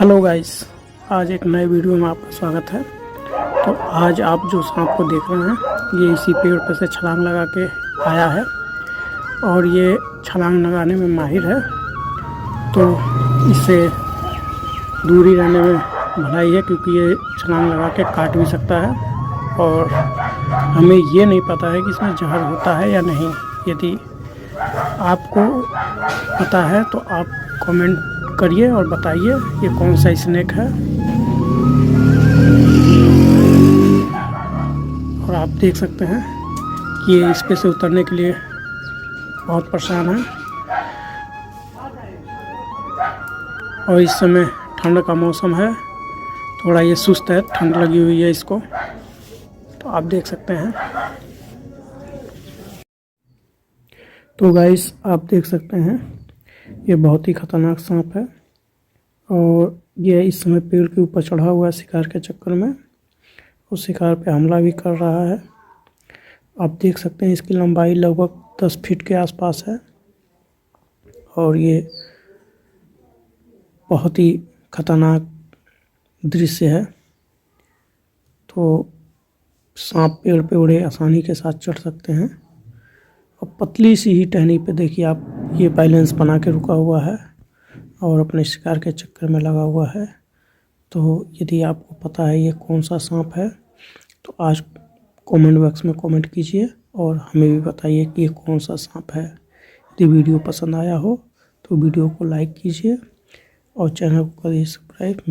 Hello guys, आज एक नए वीडियो में आपका स्वागत है। तो आज आप जो सांप को देख रहे हैं ये इसी पेड़ पर से छलांग लगा के आया है और ये छलांग लगाने में माहिर है। तो इससे दूरी रहने में भलाई है क्योंकि ये छलांग लगा के काट भी सकता है और हमें ये नहीं पता है कि इसमें जहर होता है या नहीं। यदि आपको पता है तो आप कमेंट करिए और बताइए ये कौन सा स्नेक है। और आप देख सकते हैं कि ये इस पे से उतरने के लिए बहुत परेशान है और इस समय ठंड का मौसम है, थोड़ा ये सुस्त है, ठंड लगी हुई है इसको। तो आप देख सकते हैं। तो गाइस आप देख सकते हैं ये बहुत ही खतरनाक सांप है और ये इस समय पेड़ के ऊपर चढ़ा हुआ है शिकार के चक्कर में। उस शिकार पे हमला भी कर रहा है। आप देख सकते हैं इसकी लंबाई लगभग 10 फीट के आसपास है और ये बहुत ही खतरनाक दृश्य है। तो सांप पेड़ पे उड़े आसानी के साथ चढ़ सकते हैं और पतली सी ही टहनी पे देखिए आप, ये बैलेंस बना के रुका हुआ है और अपने शिकार के चक्कर में लगा हुआ है। तो यदि आपको पता है ये कौन सा सांप है तो आज कमेंट बॉक्स में कमेंट कीजिए और हमें भी बताइए कि ये कौन सा सांप है। यदि वीडियो पसंद आया हो तो वीडियो को लाइक कीजिए और चैनल को करिए सब्सक्राइब।